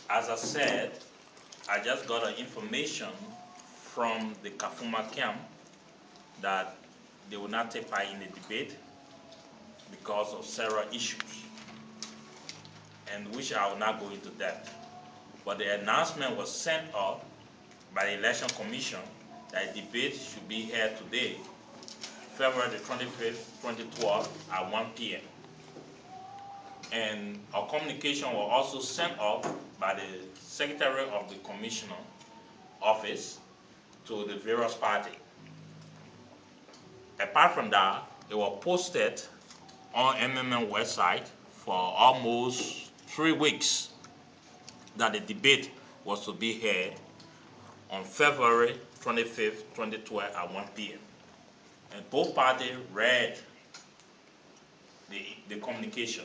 As I said, I just got information from the Kafuma camp that they will not take part in the debate because of several issues, and which I will not go into depth. But the announcement was sent out by the Election Commission that a debate should be held today, February the 25th, 2012 at 1 p.m. And our communication was also sent out by the Secretary of the Commissioner office to the various parties. Apart from that, it was posted on MMA website for almost 3 weeks that the debate was to be held on February 25th, 2012 at 1 p.m. And both parties read the communication.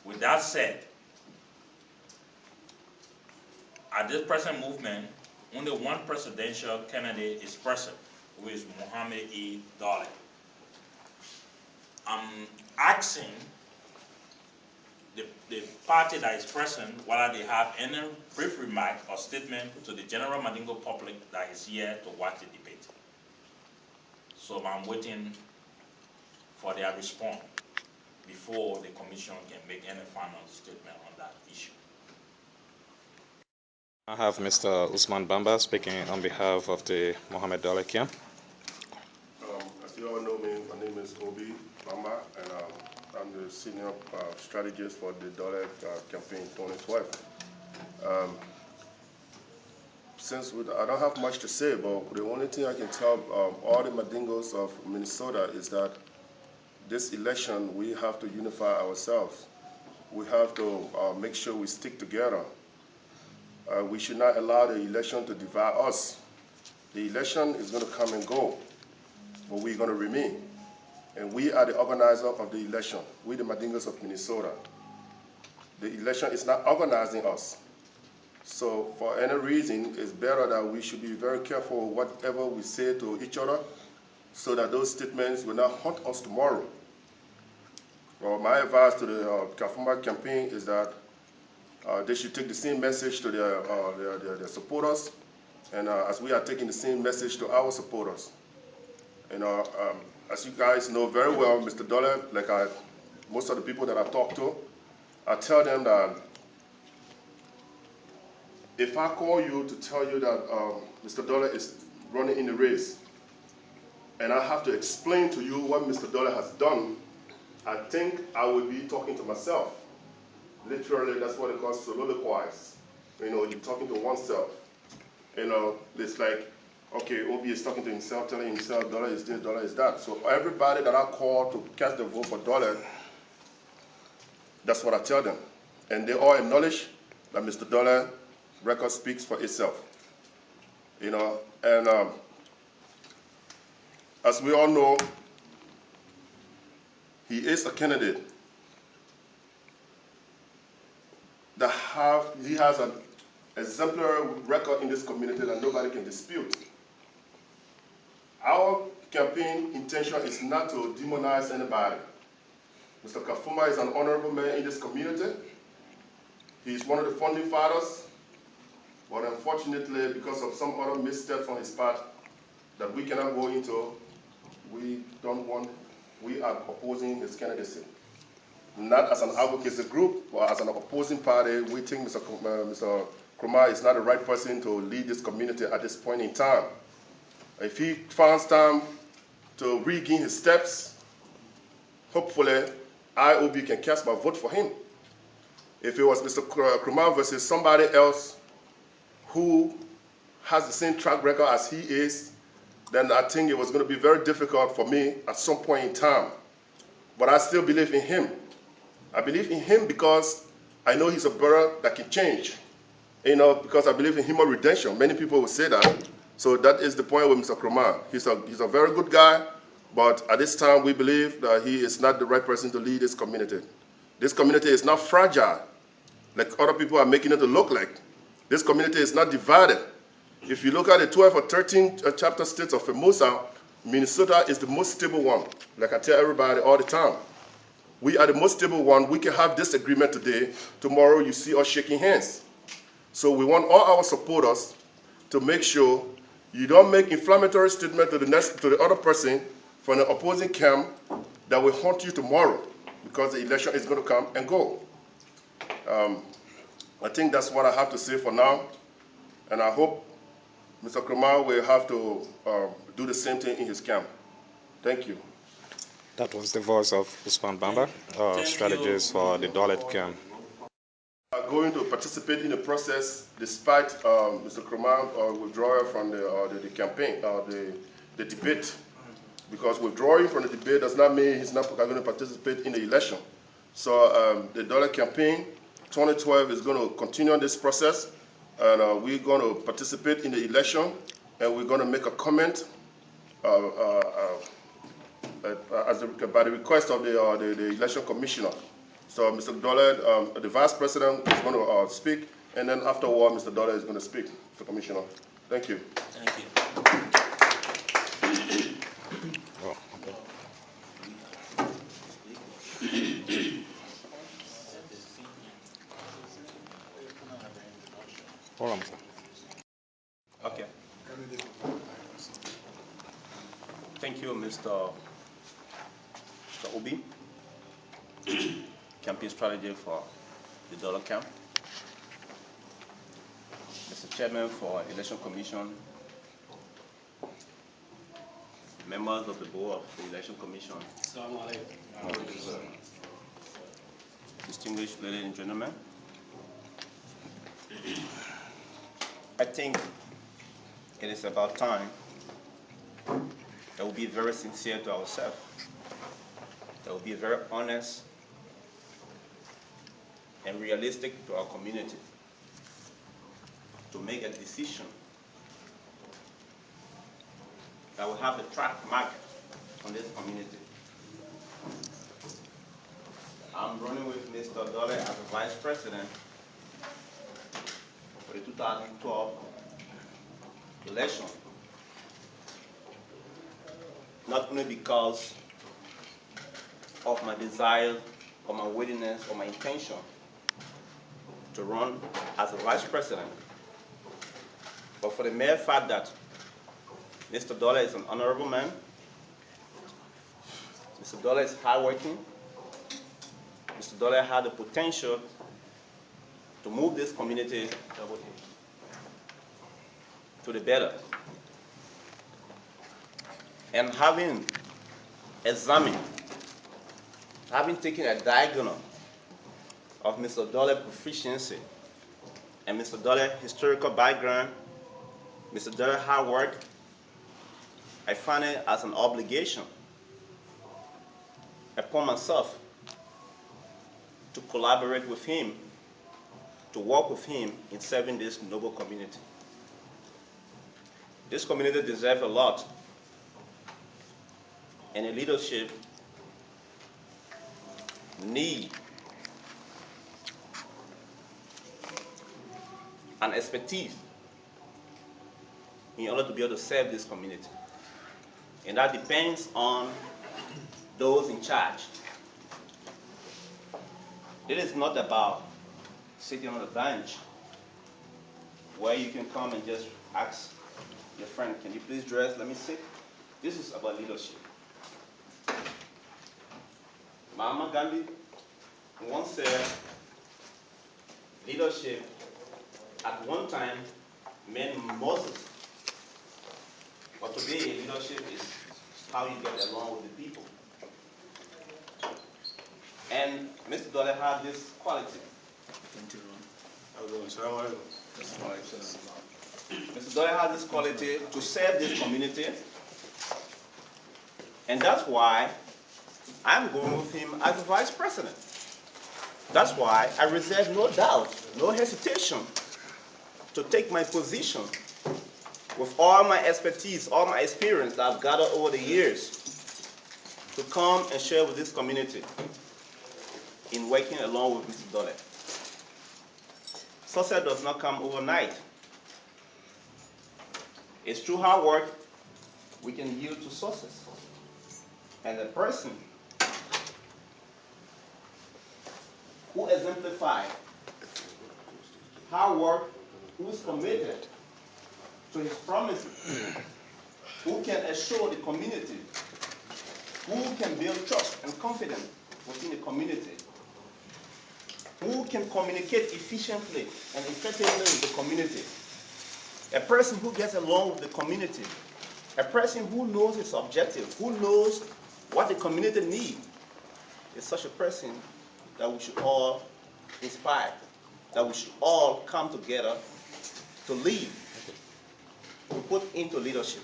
With that said, at this present movement, only one presidential candidate is present, who is Muhammad E. Dali. I'm asking the party that is present whether they have any brief remark or statement to the general Mandingo public that is here to watch the debate. So I'm waiting for their response before the commission can make any final statement on that issue. I have Mr. Usman Bamba speaking on behalf of the Mohammed Dali camp. As you all know me, my name is Obi Bamba, and I'm the senior strategist for the Dole campaign 2012. Since I don't have much to say, but the only thing I can tell all the Mandingos of Minnesota is that this election, we have to unify ourselves. We have to make sure we stick together. We should not allow the election to divide us. The election is going to come and go, but we're going to remain. And we are the organizer of the election. We the Mandingos of Minnesota. The election is not organizing us. So for any reason, it's better that we should be very careful whatever we say to each other so that those statements will not haunt us tomorrow. Well, my advice to the Kafuma campaign is that they should take the same message to their supporters, and as we are taking the same message to our supporters. As you guys know very well, Mr. Dole, like most of the people that I talk to, I tell them that if I call you to tell you that Mr. Dole is running in the race, and I have to explain to you what Mr. Dole has done, I think I would be talking to myself. Literally, that's what it calls soliloquize. You're talking to oneself. It's like, okay, Obi is talking to himself, telling himself, Dollar is this, Dollar is that. So everybody that I call to cast the vote for Dollar, that's what I tell them. And they all acknowledge that Mr. Dollar record speaks for itself. And as we all know, he is a candidate that he has an exemplary record in this community that nobody can dispute. Our campaign intention is not to demonize anybody. Mr. Kafuma is an honorable man in this community. He's one of the founding fathers, but unfortunately, because of some other missteps on his part that we cannot go into, we are opposing his candidacy. Not as an advocacy group, but as an opposing party, we think Mr. Krumah is not the right person to lead this community at this point in time. If he finds time to regain his steps, hopefully IOB can cast my vote for him. If it was Mr. Krumah versus somebody else who has the same track record as he is, then I think it was going to be very difficult for me at some point in time. But I still believe in him. I believe in him because I know he's a brother that can change. Because I believe in human redemption. Many people will say that. So that is the point with Mr. Krumah. He's a very good guy, but at this time we believe that he is not the right person to lead this community. This community is not fragile, like other people are making it to look like. This community is not divided. If you look at the 12 or 13 chapter states of FEMOSA, Minnesota is the most stable one. Like I tell everybody all the time. We are the most stable one. We can have disagreement today. Tomorrow you see us shaking hands. So we want all our supporters to make sure you don't make inflammatory statement to the other person from the opposing camp that will haunt you tomorrow, because the election is going to come and go. I think that's what I have to say for now, and I hope Mr. Krumah will have to do the same thing in his camp. Thank you. That was the voice of Usman Bamba, strategist for the Dolet camp. Going to participate in the process despite Mr. Krumah's withdrawal from the campaign, the debate. Because withdrawing from the debate does not mean he's not going to participate in the election. So the Dollar campaign 2012 is going to continue on this process, and we're going to participate in the election, and we're going to make a comment by the request of the election commissioner. So Mr. Dollar, the vice president, is going to speak, and then afterward, Mr. Dollar is going to speak, Mr. Commissioner. Thank you. Thank you. Oh, okay. Hold on, sir. Okay. Thank you, Mr. Obi, campaign strategy for the Dollar Camp. Mr. Chairman for Election Commission, members of the board of the Election Commission, distinguished ladies and gentlemen. I think it is about time that we be very sincere to ourselves, that we be very honest and realistic to our community to make a decision that will have a track market on this community. I'm running with Mr. Dole as a vice president for the 2012 election, not only because of my desire or my willingness or my intention to run as a vice president, but for the mere fact that Mr. Dole is an honorable man, Mr. Dole is hardworking, Mr. Dole had the potential to move this community to the better. And having examined, having taken a diagonal of Mr. Dole's proficiency and Mr. Dole's historical background, Mr. Dole's hard work, I find it as an obligation upon myself to collaborate with him, to work with him in serving this noble community. This community deserves a lot, and the leadership need an expertise in order to be able to serve this community. And that depends on those in charge. It is not about sitting on a bench where you can come and just ask your friend, can you please dress, let me sit. This is about leadership. Mahatma Gandhi once said, leadership at one time meant Moses, but today leadership is how you get along with the people. And Mr. Dole had this quality. Mr. Dole had this quality to serve this community, and that's why I'm going with him as vice president. That's why I reserve no doubt, no hesitation to take my position with all my expertise, all my experience that I've gathered over the years to come and share with this community in working along with Mr. Dole. Success does not come overnight. It's through hard work we can yield to success. And the person who exemplifies hard work who is committed to his promises, who can assure the community, who can build trust and confidence within the community, who can communicate efficiently and effectively with the community, a person who gets along with the community, a person who knows its objective, who knows what the community needs, is such a person that we should all inspire, that we should all come together to lead, to put into leadership.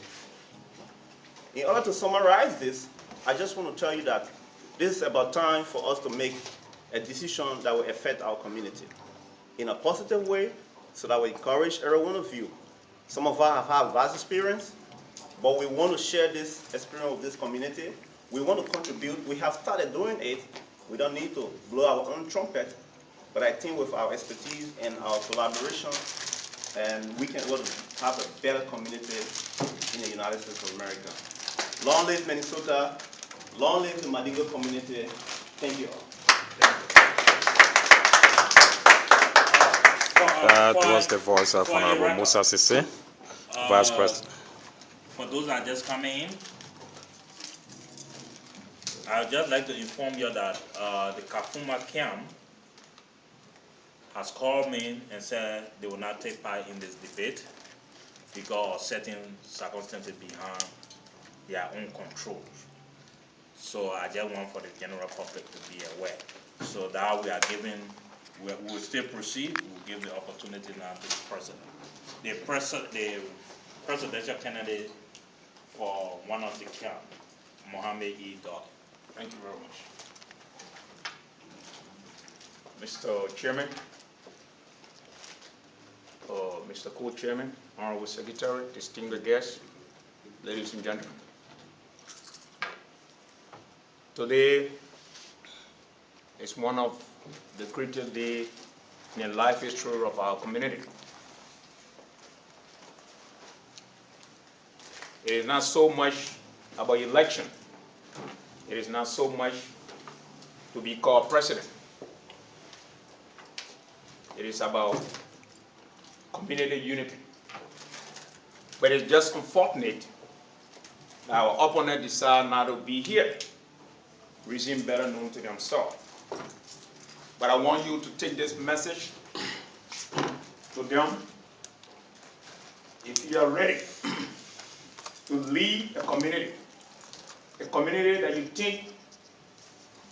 In order to summarize this, I just want to tell you that this is about time for us to make a decision that will affect our community in a positive way, so that we encourage every one of you. Some of us have had vast experience, but we want to share this experience with this community. We want to contribute. We have started doing it. We don't need to blow our own trumpet, but I think with our expertise and our collaboration, and we can have a better community in the United States of America. Long live Minnesota. Long live the Mandingo community. Thank you all. That was the voice of Honorable Musa Sisi, Vice President. For those that are just coming in, I would just like to inform you that the Kafuma camp has called me and said they will not take part in this debate because of certain circumstances behind their own control. So I just want for the general public to be aware. So that we are giving, we will still proceed. We will give the opportunity now to the president. The presidential candidate for one of the camp, Mohammed E. Dog. Thank you very much. Mr. Chairman, Mr. Co-Chairman, Honorable Secretary, distinguished guests, ladies and gentlemen. Today is one of the critical days in the life history of our community. It is not so much about election. It is not so much to be called president. It is about community unity. But it's just unfortunate that our opponent decided not to be here, reason better known to themselves. But I want you to take this message to them. If you are ready to lead a community that you think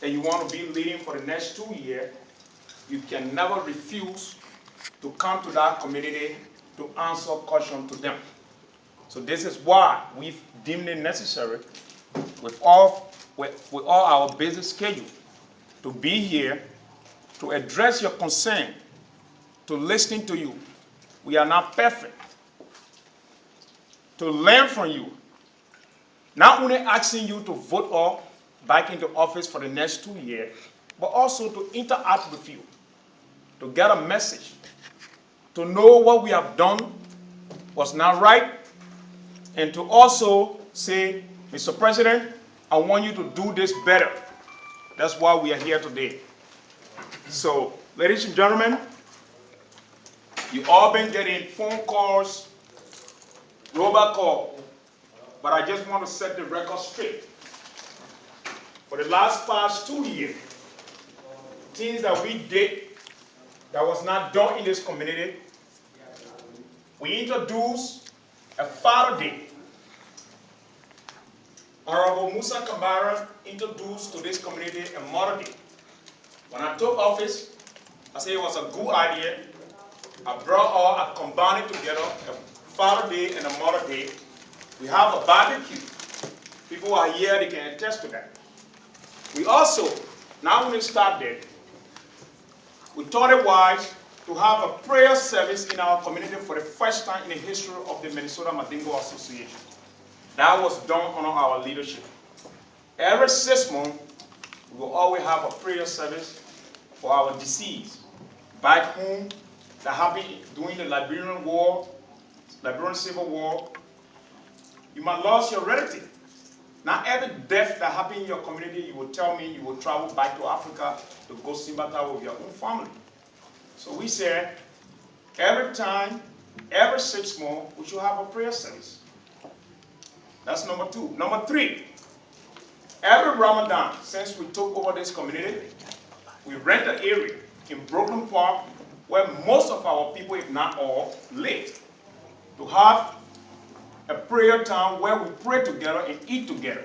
that you want to be leading for the next 2 years, you can never refuse to come to that community to answer questions to them. So this is why we've deemed it necessary with all our busy schedule to be here to address your concern, to listen to you. We are not perfect. To learn from you. Not only asking you to vote us back into office for the next 2 years, but also to interact with you, to get a message, to know what we have done was not right, and to also say, Mr. President, I want you to do this better. That's why we are here today. So, ladies and gentlemen, you all been getting phone calls, robocall, but I just want to set the record straight. For the past 2 years, things that we did that was not done in this community, we introduced a Father Day. Honorable Musa Kambara introduced to this community a Mother Day. When I took office, I said it was a good idea. I combined it together, a Father Day and a Mother Day. We have a barbecue. People who are here, they can attest to that. We also, now when we start there, we thought it wise to have a prayer service in our community for the first time in the history of the Minnesota Mandingo Association. That was done under our leadership. Every 6 months, we will always have a prayer service for our deceased back home that happened during the Liberian Civil War. You might lose your relative. Not every death that happened in your community, you will tell me you will travel back to Africa to go sympathize with your own family. So we said, every time every 6 months, we should have a prayer service. That's number 2. Number 3, every Ramadan, since we took over this community, we rent an area in Brooklyn Park where most of our people, if not all, live, to have a prayer time where we pray together and eat together.